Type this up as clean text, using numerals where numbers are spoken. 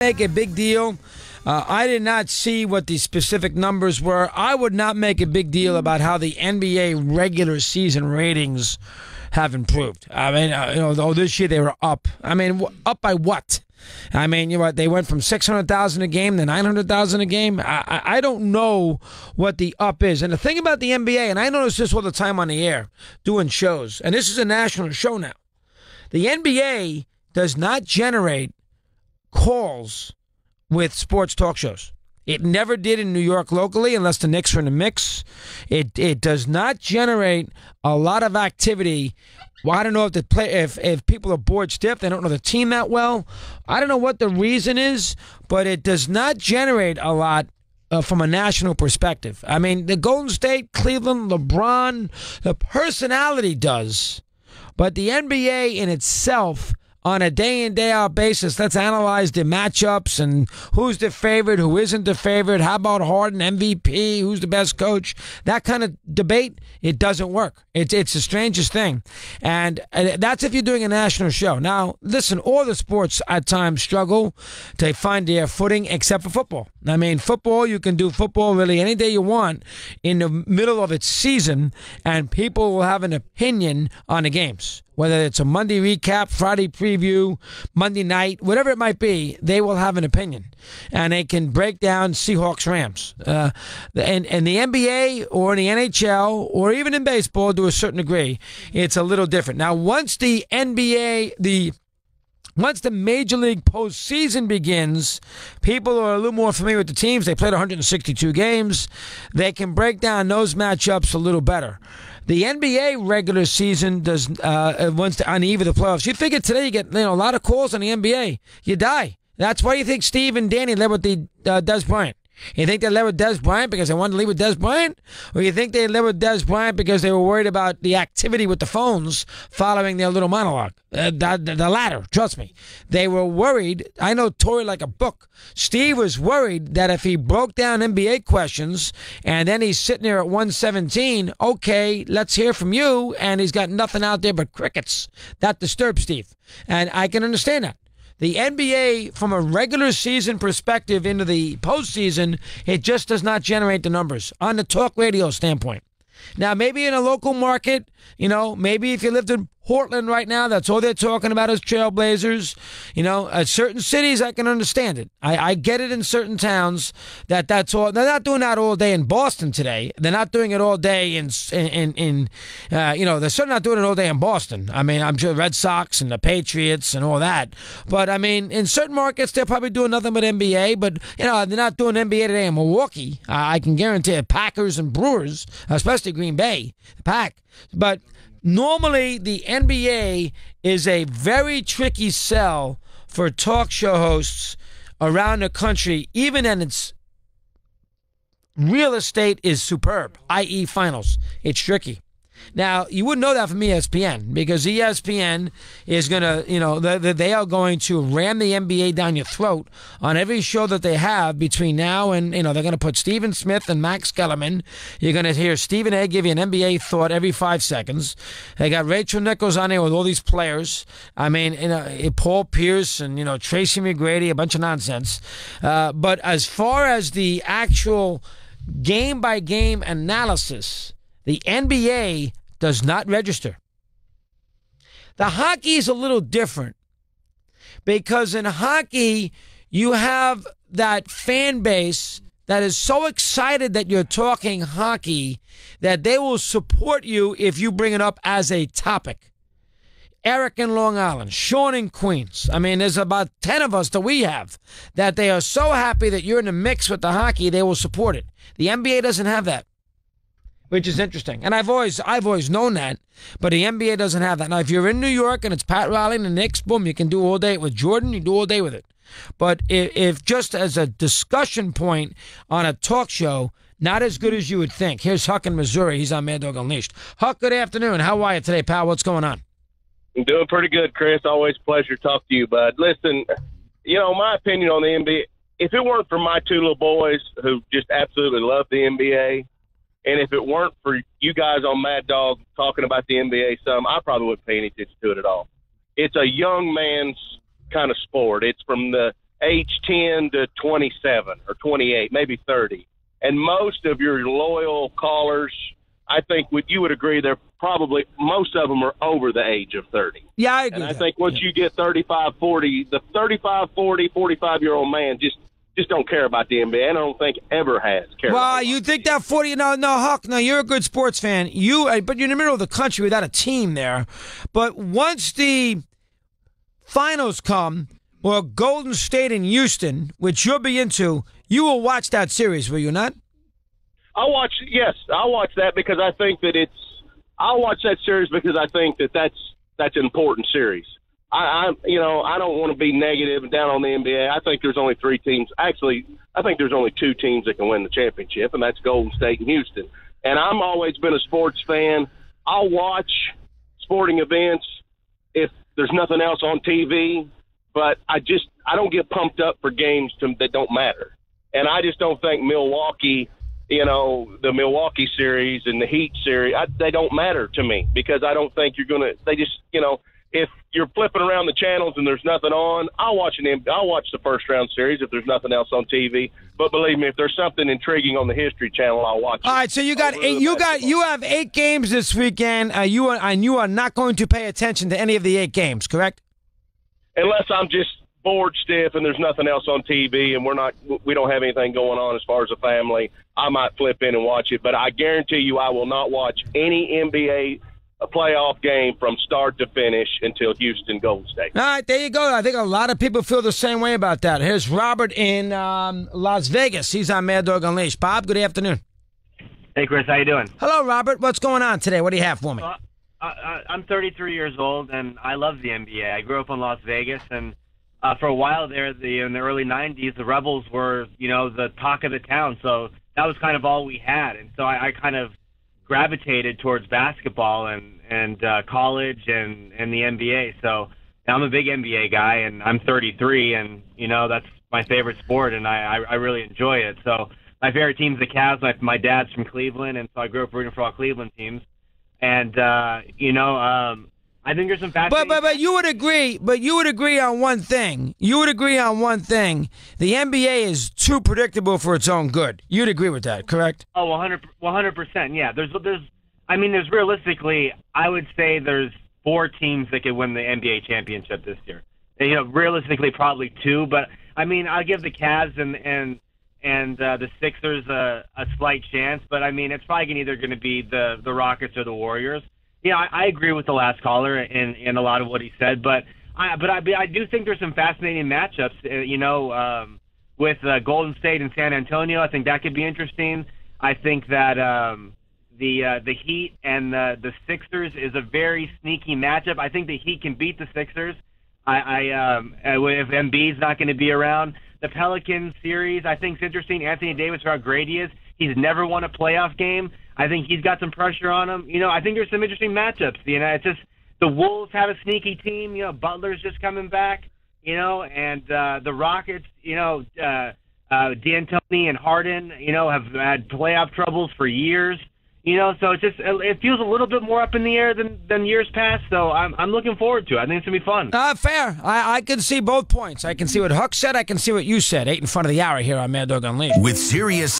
Make a big deal. I did not see what the specific numbers were. I would not make a big deal about how the NBA regular season ratings have improved. I mean, this year they were up. I mean, up by what? I mean, they went from 600,000 a game to 900,000 a game. I don't know what the up is. And the thing about the NBA, and I notice this all the time on the air, doing shows, and this is a national show now. The NBA does not generate calls with sports talk shows. It never did in New York locally unless the Knicks were in the mix. It does not generate a lot of activity. Well, I don't know if people are bored stiff, they don't know the team that well. I don't know what the reason is, but it does not generate a lot from a national perspective. I mean, the Golden State, Cleveland, LeBron, the personality does, but the NBA in itself, on a day-in, day-out basis, let's analyze the matchups and who's the favorite, who isn't the favorite, how about Harden, MVP, who's the best coach, that kind of debate, it doesn't work. It's the strangest thing. And that's if you're doing a national show. Now, listen, all the sports at times struggle to find their footing except for football. I mean, football, you can do football really any day you want in the middle of its season, and people will have an opinion on the games. Whether it's a Monday recap, Friday preview, Monday night, whatever it might be, they will have an opinion. And they can break down Seahawks-Rams. And the NBA or the NHL or even in baseball, to a certain degree, it's a little different. Now, once the Major League postseason begins, people are a little more familiar with the teams. They played 162 games. They can break down those matchups a little better. The NBA regular season does once on the eve of the playoffs. You figure today you get a lot of calls on the NBA. You die. That's why you think Steve and Danny led with the Des Bryant. You think they led with Des Bryant because they wanted to leave with Des Bryant? Or you think they led with Des Bryant because they were worried about the activity with the phones following their little monologue? The latter, trust me. They were worried. I know Tory like a book. Steve was worried that if he broke down NBA questions and then he's sitting there at 117, okay, let's hear from you, and he's got nothing out there but crickets. That disturbs Steve. And I can understand that. The NBA, from a regular season perspective into the postseason, it just does not generate the numbers on the talk radio standpoint. Now, maybe in a local market, maybe if you lived in Portland right now, that's all they're talking about is Trailblazers. At certain cities, I can understand it. I get it in certain towns that's all. They're not doing that all day in Boston today. They're not doing it all day they're certainly not doing it all day in Boston. I mean, I'm sure the Red Sox and the Patriots and all that. But, I mean, in certain markets, they're probably doing nothing but NBA. But, they're not doing NBA today in Milwaukee. I can guarantee it. Packers and Brewers, especially Green Bay, the Pack. But normally, the NBA is a very tricky sell for talk show hosts around the country, even in its real estate is superb, i.e. finals. It's tricky. Now, you wouldn't know that from ESPN because ESPN is going to, they are going to ram the NBA down your throat on every show that they have between now and, they're going to put Stephen Smith and Max Kellerman. You're going to hear Stephen A. give you an NBA thought every 5 seconds. They got Rachel Nichols on there with all these players. I mean, Paul Pierce and, Tracy McGrady, a bunch of nonsense. But as far as the actual game-by-game analysis, the NBA does not register. The hockey is a little different because in hockey, you have that fan base that is so excited that you're talking hockey that they will support you if you bring it up as a topic. Eric in Long Island, Sean in Queens. I mean, there's about 10 of us that we have that they are so happy that you're in the mix with the hockey, they will support it. The NBA doesn't have that, which is interesting. And I've always known that, but the NBA doesn't have that. Now, if you're in New York and it's Pat Riley and the Knicks, boom, you can do all day with Jordan, you do all day with it. But if just as a discussion point on a talk show, not as good as you would think. Here's Huck in Missouri. He's on Mad Dog Unleashed. Huck, good afternoon. How are you today, pal? What's going on? I'm doing pretty good, Chris. Always a pleasure to talk to you, bud. Listen, my opinion on the NBA, if it weren't for my two little boys who just absolutely love the NBA, and if it weren't for you guys on Mad Dog talking about the NBA some, I probably wouldn't pay any attention to it at all. It's a young man's kind of sport. It's from the age 10 to 27 or 28, maybe 30. And most of your loyal callers, I think you would agree, they're probably, most of them are over the age of 30. Yeah, I agree. And I think once you get 35, 40, the 35, 40, 45-year-old man just don't care about the NBA, and I don't think ever has cared. Well, you think that 40? No, Huck. No, you're a good sports fan. But you're in the middle of the country without a team there. But once the finals come, or Golden State and Houston, which you'll be into, you will watch that series, will you not? I'll watch that because I think that I'll watch that series because I think that's an important series. I don't want to be negative and down on the NBA. I think there's only 3 teams. Actually, I think there's only 2 teams that can win the championship, and that's Golden State and Houston. And I'm always been a sports fan. I'll watch sporting events if there's nothing else on TV, but I don't get pumped up for games that don't matter. And I just don't think Milwaukee, the Milwaukee series and the Heat series, they don't matter to me because I don't think you're going to – they just, if you're flipping around the channels and there's nothing on, I'll watch the first round series if there's nothing else on TV. But believe me, if there's something intriguing on the History Channel, I'll watch it. All right, so you got 8. You have 8 games this weekend. You are not going to pay attention to any of the 8 games, correct? Unless I'm just bored stiff and there's nothing else on TV and we don't have anything going on as far as a family, I might flip in and watch it. But I guarantee you, I will not watch any NBA playoff game from start to finish until Houston Golden State. All right, there you go. I think a lot of people feel the same way about that. Here's Robert in Las Vegas. He's on Mad Dog Unleashed. Bob, good afternoon. Hey, Chris, how you doing? Hello, Robert. What's going on today? What do you have for me? I'm 33 years old, and I love the NBA. I grew up in Las Vegas, and for a while there, in the early 90s, the Rebels were, the talk of the town. So that was kind of all we had. And so I kind of gravitated towards basketball and college and the NBA. So I'm a big NBA guy, and I'm 33, and, that's my favorite sport, and I really enjoy it. So my favorite team's the Cavs. My dad's from Cleveland, and so I grew up rooting for all Cleveland teams. And, I think there's some fascinating... But you would agree. But you would agree on one thing. The NBA is too predictable for its own good. You'd agree with that, correct? Oh, 100%. Yeah. There's realistically, I would say there's 4 teams that could win the NBA championship this year. And, realistically, probably 2. But I'll give the Cavs and the Sixers a slight chance. But it's probably either going to be the Rockets or the Warriors. Yeah, I agree with the last caller in a lot of what he said, but I do think there's some fascinating matchups. With Golden State and San Antonio, I think that could be interesting. I think that the Heat and the Sixers is a very sneaky matchup. I think the Heat can beat the Sixers. If Embiid's not going to be around, the Pelicans series I think is interesting. Anthony Davis, for how great he is, he's never won a playoff game. I think he's got some pressure on him. I think there's some interesting matchups. It's just the Wolves have a sneaky team. Butler's just coming back. And the Rockets. D'Antoni and Harden. Have had playoff troubles for years. So it feels a little bit more up in the air than years past. So I'm looking forward to it. I think it's gonna be fun. Fair. I can see both points. I can see what Huck said. I can see what you said. 8 in front of the hour here on Mad Dog Unleashed. With Sirius